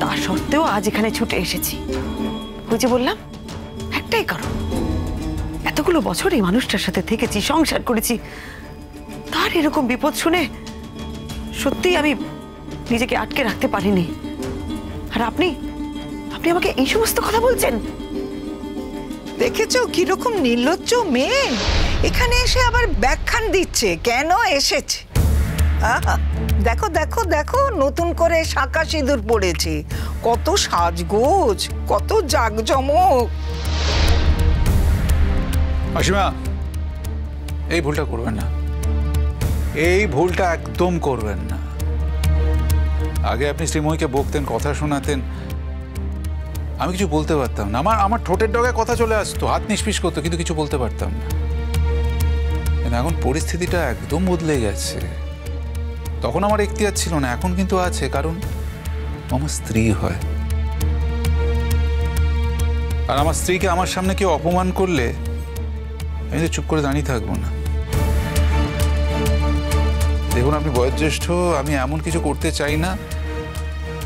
তা সত্ত্বেও আজ এখানে ছুটে এসেছি। ওই যে বললাম, একটাই কারণ, এতগুলো বছর এই মানুষটার সাথে থেকেছি, সংসার করেছি, তার এরকম বিপদ শুনে সত্যিই আমি নিজেকে আটকে রাখতে পারিনি। আর আপনি আপনি আমাকে এই সমস্ত কথা বলছেন? দেখেছো কিরকম নির্লজ্জ মেয়ে, এখানে এসে আবার ব্যাখ্যান দিচ্ছে কেন এসেছে। দেখো দেখো দেখো, নতুন করে শাঁখা সিঁদুর পড়েছে, কত সাজগোজ, কত জাঁকজমক। মাসিমা, এই ভুলটা করবেন না, এই ভুলটা একদম করবেন না। আগে আপনি শ্রীময়ীকে বকতেন, কথা শোনাতেন, আমি কিছু বলতে পারতাম না। আমার ঠোঁটের ডগায় কথা চলে আসতো, হাত নিষ্পিস করতো, কিন্তু কিছু বলতে পারতাম না। এখন পরিস্থিতিটা একদম বদলে গেছে। তখন আমার এখতিয়ার ছিল না, এখন কিন্তু আছে, কারণ আমার স্ত্রী হয়। আর আমার স্ত্রীকে আমার সামনে কেউ অপমান করলে আমি তো চুপ করে দাঁড়িয়ে থাকবো না। দেখুন, আপনি বয়োজ্যেষ্ঠ, আমি এমন কিছু করতে চাই না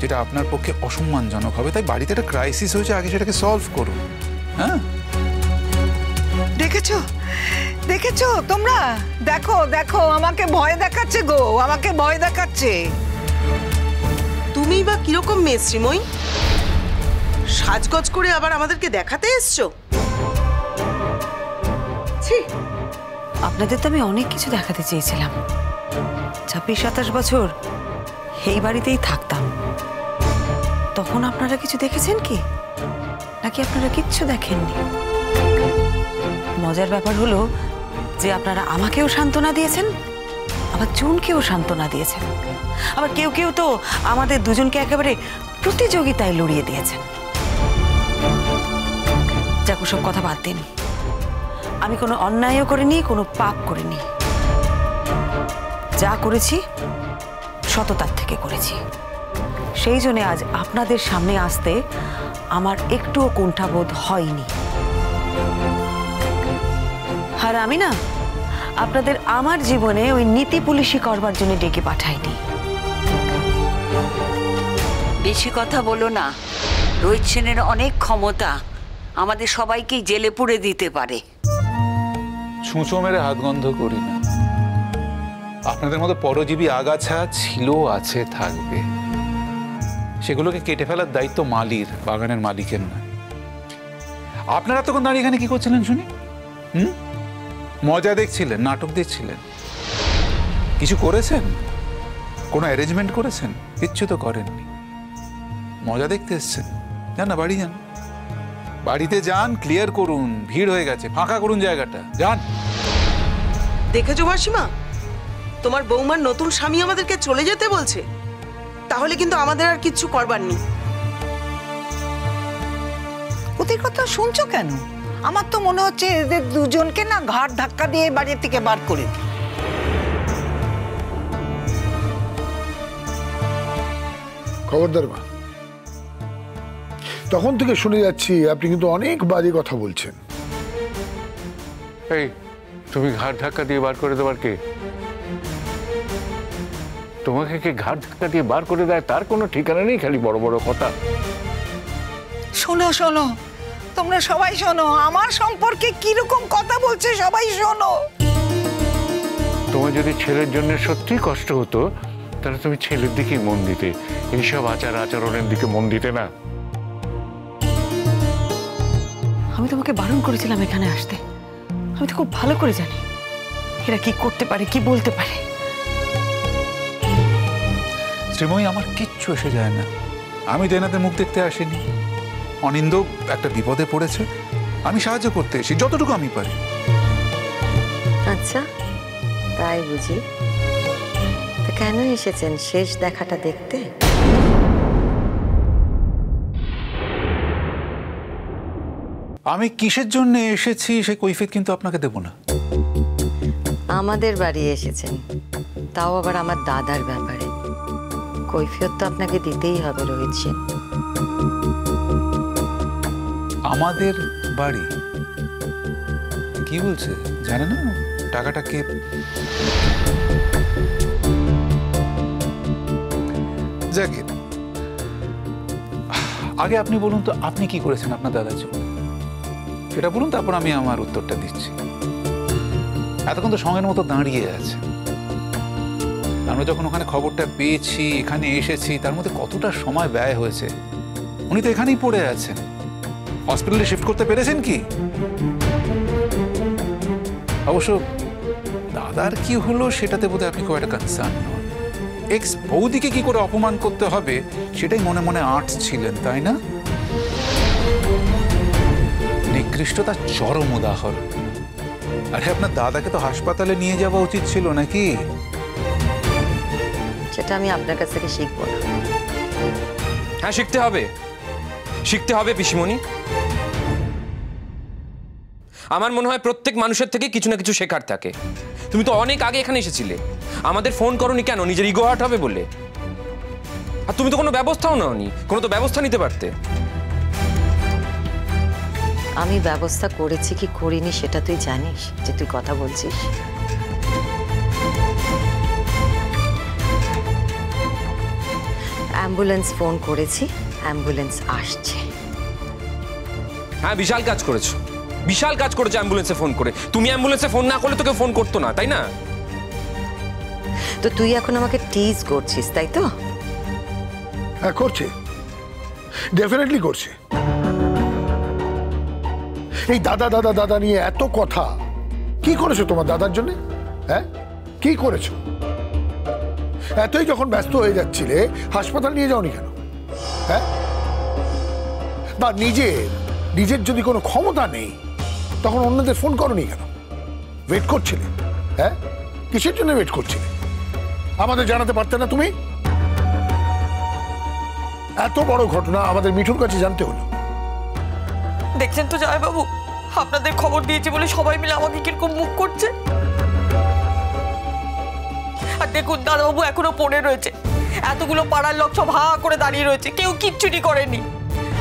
যেটা আপনার পক্ষে অসম্মানজনক হবে। তাই বাড়িতে একটা ক্রাইসিস হয়েছে, আগে সেটাকে সলভ করুন। হ্যাঁ, দেখেছো দেখেছো তোমরা, দেখো দেখো, আমাকে ভয় দেখাচ্ছে গো, আমাকে ভয় দেখাচ্ছে। তুমি বা কিরকম মেয়ে শ্রীময়ী, সাজগজ করে আবার আমাদেরকে দেখাতে এসছো? ছি, আপনাদের তো আমি অনেক কিছু দেখাতে চেয়েছিলাম। 26-27 বছর এই বাড়িতেই থাকতাম, তখন আপনারা কিছু দেখেছেন কি, নাকি আপনারা কিচ্ছু দেখেননি? মজার ব্যাপার হলো যে আপনারা আমাকেও সান্ত্বনা দিয়েছেন, আবার জুনকেও সান্ত্বনা দিয়েছেন, আবার কেউ কেউ তো আমাদের দুজনকে একেবারে প্রতিযোগিতায় লড়িয়ে দিয়েছেন। যাক, সব কথা বাদ দিন। আমি কোনো অন্যায়ও করিনি, কোনো পাপ করিনি। যা করেছি সততার থেকে করেছি। সেই জন্য আজ আপনাদের সামনে আসতে আমার একটুও কুণ্ঠাবোধ হয়নি। আর আমি না আপনাদের আমার জীবনে ওই নীতি পুলিশি করবার জন্য ডেকে পাঠাইনি। বেশি কথা বলো না। রোহিত সেনের অনেক ক্ষমতা, আমাদের সবাইকেই জেলে পুরে দিতে পারে। ছুঁচো মেরে হাত গন্ধ করি না। আপনাদের মতো পরজীবী আগাছা ছিল, আছে, থাকবে। সেগুলোকে কেটে ফেলার দায়িত্ব মালির, বাগানের মালিকের নয়। আপনারা তখন দাঁড়িয়ে এখানে কি করছিলেন শুনি? মজা দেখছিলেন, নাটক দেখছিলেন? কিছু করেছেন? কোনো অ্যারেঞ্জমেন্ট করেছেন? কিচ্ছু তো করেননি। মজা দেখতে এসছেন, যান না, বাড়ি যান। বাড়িতে যান, ক্লিয়ার করুন, ভিড় হয়ে গেছে, ফাঁকা করুন জায়গাটা, যান। দেখেছো মাসিমা, তোমার বৌমার নতুন স্বামী আমাদেরকে চলে যেতে বলছে। তাহলে কিন্তু আমাদের আর কিচ্ছু করবার নেই। ওদের কথা শুনছো কেন? আমার তো মনে হচ্ছে এদের দুজনকে না ঘাড় ধাক্কা দিয়ে বাড়ি থেকে বার করে দিই। খবরদার মা, তখন থেকে শুনে যাচ্ছি আপনি কিন্তু অনেক বাজে কথা বলছেন। এই, তুমি ঘাড় ধাক্কা দিয়ে বার করে দেবার কে? তোমাকে কে ঘাড় ধাক্কা দিয়ে বার করে দেয় তার কোনো ঠিকানা নেই, খালি বড় বড় কথা। শোনো শোনো, তোমরা সবাই শোনো, আমার সম্পর্কে কিরকম কথা বলছে সবাই শোনো। তোমার যদি ছেলের জন্য সত্যি কষ্ট হতো তাহলে তুমি ছেলের দিকেই মন দিতে, এইসব আচার আচরণের দিকে মন দিতে না। আমি তোমাকে বারণ করেছিলাম এখানে আসতে। আমি তো খুব ভালো করে জানি এরা কি করতে পারে, কি বলতে পারে। শ্রীময়ী, আমার কিচ্ছু এসে যায় না। আমি দেনাদের মুখ দেখতে আসিনি। অনিন্দ একটা বিপদে পড়েছে, আমি সাহায্য করতে এসেছি যতটুকু আমি পারি। আচ্ছা, তাই বুঝি? তো কেন এসেছেন শেষ দেখাটা দেখতে? আমি কিসের জন্য এসেছি সে কৈফিয়ত কিন্তু আপনাকে দেব না। আমাদের বাড়ি এসেছেন, তাও আবার আমার দাদার ব্যাপারে। কৈফিয়ত তো আপনাকে দিতেই হবে রোহিত সেন। আমাদের বাড়ি কি বলছে জানে না? টাকাটা কে? যাকে আগে আপনি বলুন তো, আপনি কি করেছেন আপনার দাদার জন্য সেটা বলুন, তারপর আমি আমার উত্তরটা দিচ্ছি। এতক্ষণ তো সঙ্গের মতো দাঁড়িয়ে আছে। আমরা যখন ওখানে খবরটা পেয়েছি, এখানে এসেছি, তার মধ্যে কতটা সময় ব্যয় হয়েছে। উনি তো এখানেই পড়ে আছেন, হসপিটালে শিফট করতে পেরেছেন কি? অবশ্য দাদার কি হলো সেটাতে বোধহয় আপনি খুব একটা কনসার্ন নন। এক্স বৌদিকে কি করে অপমান করতে হবে সেটাই মনে মনে আর্টস ছিলেন, তাই না? নিকৃষ্টতার চরম উদাহরণ। আরে আপনার দাদাকে তো হাসপাতালে নিয়ে যাওয়া উচিত ছিল নাকি? সেটা আমি আপনার কাছ থেকে শিখবো না। হ্যাঁ, শিখতে হবে, শিখতে হবে পিসিমণি। আমার মনে হয় প্রত্যেক মানুষের থেকে কিছু না কিছু শেখার থাকে। তুমি তো অনেক আগে এখানে এসেছিলে, আমাদের ফোন করোনি কেন? নিজের ইগো হার্ট হবে বলে? আর তুমি তো কোনো ব্যবস্থাও নাওনি, কোনো তো ব্যবস্থা নিতে পারতে। আমি ব্যবস্থা করেছি কি করিনি সেটা তুই জানিস যে তুই কথা বলছিস? অ্যাম্বুলেন্স ফোন করেছি, অ্যাম্বুলেন্স আসছে। হ্যাঁ, বিশাল কাজ করেছো, বিশাল কাজ করেছো অ্যাম্বুলেন্সে ফোন করে। তুমি অ্যাম্বুলেন্সে ফোন না করলে তোকে ফোন করতো না, তাই না? তো তুই এখন আমাকে টিজ করছিস, তাই তো? হ্যাঁ করছে, ডেফিনেটলি করছে। এই দাদা দাদা দাদা নিয়ে এত কথা, কি করেছো তোমার দাদার জন্য? হ্যাঁ কি করেছো? এতই যখন ব্যস্ত হয়ে যাচ্ছিলে হাসপাতাল নিয়ে যাওনি কেন? হ্যাঁ, বা নিজের যদি কোনো ক্ষমতা নেই তখন অন্যদের ফোন করনি কেন? ওয়েট করছিলে? হ্যাঁ, কিসের জন্য ওয়েট করছিলে? আমাদের জানাতে পারতে না তুমি? এত বড় ঘটনা আমাদের মিঠুর কাছে জানতে হলো। দেখছেন তো জয়বাবু, আপনাদের খবর দিয়েছি বলে সবাই মিলে আমাকে কিরকম মুখ করছে। আর দেখুন দাদাবাবু এখনো পড়ে রয়েছে, এতগুলো পাড়ার লোক সব হা করে দাঁড়িয়ে রয়েছে, কেউ কিচ্ছুটি করেনি।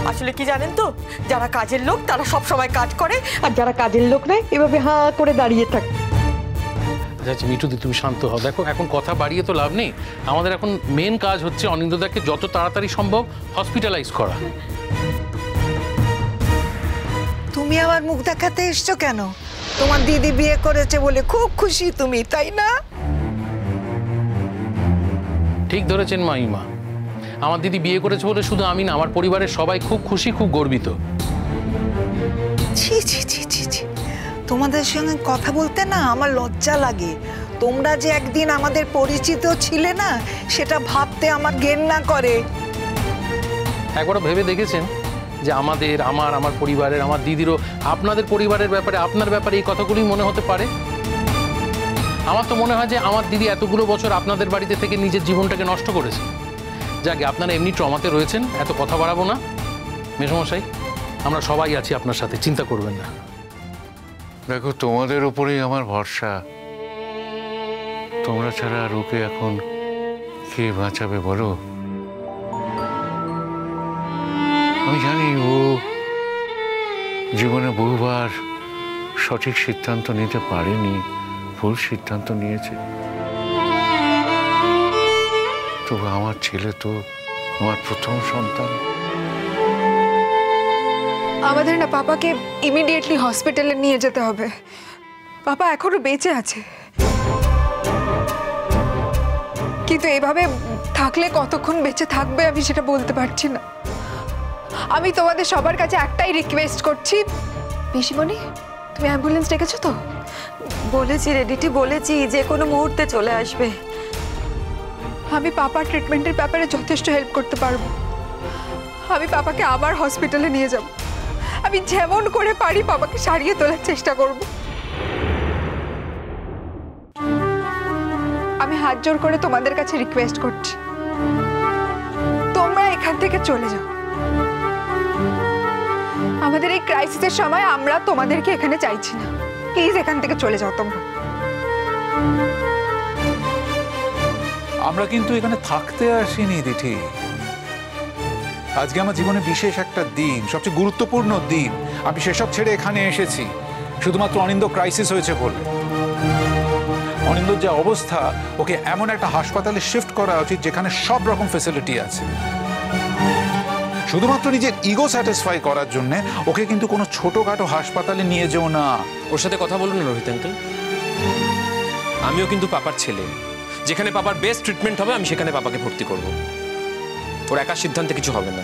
আসলে কি জানেন তো, যারা কাজের লোক তারা সব সময় কাজ করে, আর যারা কাজের লোক নয় এভাবে হা করে দাঁড়িয়ে থাকে। আচ্ছা মিঠুদি, তুমি শান্ত হও। দেখো, এখন কথা বাড়িয়ে তো লাভ নেই। আমাদের এখন মেন কাজ হচ্ছে অনিন্দ্যদাকে যত তাড়াতাড়ি সম্ভব হসপিটালাইজ করা। তুমি আমার মুখ দেখাতে এসছো কেন? তোমার দিদি বিয়ে করেছে বলে খুব খুশি তুমি, তাই না? ঠিক ধরেছেন মাইমা, আমার দিদি বিয়ে করেছে বলে শুধু আমি না, আমার পরিবারের সবাই খুব খুশি, খুব গর্বিত। ছি ছি ছি ছি ছি, তোমাদের সঙ্গে কথা বলতে না আমার লজ্জা লাগে। তোমরা যে একদিন আমাদের পরিচিত ছিলে না, সেটা ভাবতে আমার ঘেন্না করে। একবারও ভেবে দেখেছেন যে আমার পরিবারের, আমার দিদিরও আপনাদের পরিবারের ব্যাপারে, আপনার ব্যাপারে এই কথাগুলোই মনে হতে পারে? আমার তো মনে হয় যে আমার দিদি এতগুলো বছর আপনাদের বাড়িতে থেকে নিজের জীবনটাকে নষ্ট করেছে। যাকে আপনারা এমনি ট্রমাতে রয়েছেন, এত কথা বাড়াবো না। মেসমশাই, আমরা সবাই আছি আপনার সাথে, চিন্তা করবেন না। দেখো, তোমাদের উপরেই আমার ভরসা। তোমরা ছাড়া আর ওকে এখন কে বাঁচাবে বলো? আমি জানি ও জীবনে বহুবার সঠিক সিদ্ধান্ত নিতে পারেনি, ভুল সিদ্ধান্ত নিয়েছে। তবু আমার ছেলে তো আমার প্রথম সন্তান। আমাদের না পাপাকে ইমিডিয়েটলি হসপিটালে নিয়ে যেতে হবে। পাপা এখনো বেঁচে আছে, কিন্তু এভাবে থাকলে কতক্ষণ বেঁচে থাকবে আমি সেটা বলতে পারছি না। আমি তোমাদের সবার কাছে একটাই রিকোয়েস্ট করছি, পিসিমণি তুমি অ্যাম্বুলেন্স ডেকেছো তো? বলেছি রেডিটি, বলেছি যে কোনো মুহূর্তে চলে আসবে। আমি পাপার ট্রিটমেন্টের ব্যাপারে যথেষ্ট হেল্প করতে পারবো। আমি পাপাকে আবার হসপিটালে নিয়ে যাব। আমি যেমন করে পারি পাপাকে সারিয়ে তোলার চেষ্টা করব। আমি হাত জোর করে তোমাদের কাছে রিকোয়েস্ট করছি, তোমরা এখান থেকে চলে যাও। আমাদের এই ক্রাইসিসের সময় আমরা তোমাদেরকে এখানে চাইছি না। প্লিজ এখান থেকে চলে যাও তোমরা। আমরা কিন্তু এখানে থাকতে আসিনি দিঠি। আজকে আমার জীবনে বিশেষ একটা দিন, সবচেয়ে গুরুত্বপূর্ণ দিন। আমি সেসব ছেড়ে এখানে এসেছি শুধুমাত্র অনিন্দ্য ক্রাইসিস হয়েছে বলে। অনিন্দ্যর যে অবস্থা, ওকে এমন একটা হাসপাতালে শিফট করা উচিত যেখানে সব রকম ফেসিলিটি আছে। শুধুমাত্র নিজের ইগো স্যাটিসফাই করার জন্য ওকে কিন্তু কোনো ছোটখাটো হাসপাতালে নিয়ে যেও না। ওর সাথে কথা বলুন না রোহিত আঙ্কেল। আমিও কিন্তু পাপার ছেলে, যেখানে পাপার বেস্ট ট্রিটমেন্ট হবে আমি সেখানে পাপাকে ভর্তি করব। ওর একা সিদ্ধান্তে কিছু হবে না।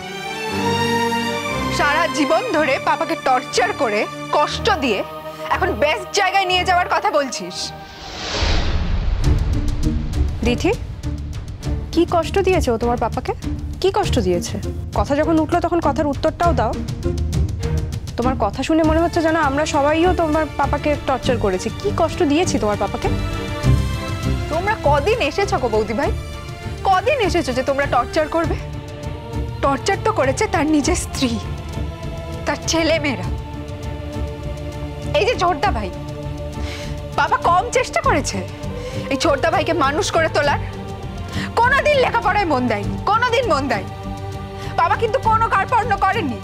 সারা জীবন ধরে পাপাকে টর্চার করে কষ্ট দিয়ে এখন বেস্ট জায়গায় নিয়ে যাওয়ার কথা বলছিস। দিঠি, কি কষ্ট দিয়েছে ও তোমার পাপাকে? কি কষ্ট দিয়েছে? কথা যখন উঠলো তখন কথার উত্তরটাও দাও। তোমার কথা শুনে মনে হচ্ছে যেন আমরা সবাইও তোমার পাপাকে টর্চার করেছি। কি কষ্ট দিয়েছি তোমার পাপাকে? তোমরা কদিন এসেছো গো বৌদি ভাই? কদিন এসেছো যে তোমরা টর্চার করবে? টর্চার তো করেছে তার নিজের স্ত্রী, তার ছেলে মেয়েরা। এই যে ছোটদা ভাই, বাবা কম চেষ্টা করেছে এই ছোটদা ভাইকে মানুষ করে তোলার? কোনোদিন লেখাপড়ায় মন দেয়নি, কোনোদিন মন দেয়নি। বাবা কিন্তু কোনো কার্পণ্য করেননি।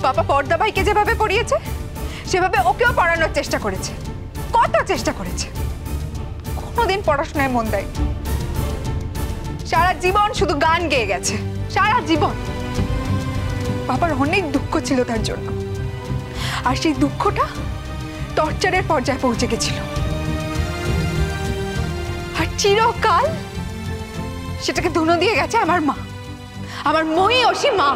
বাবা পর্দা ভাইকে যেভাবে পড়িয়েছে সেভাবে ওকেও পড়ানোর চেষ্টা করেছে, কত চেষ্টা করেছে। কোনোদিন পড়াশোনায় মন দেয়। সারা জীবন শুধু গান গেয়ে গেছে, সারা জীবন। বাবার অনেক দুঃখ ছিল তার জন্য, আর সেই দুঃখটা টর্চারের পর্যায়ে পৌঁছে গেছিল। আর চিরকাল সেটাকে ধুনো দিয়ে গেছে আমার মা, আমার মহিয়সী মা।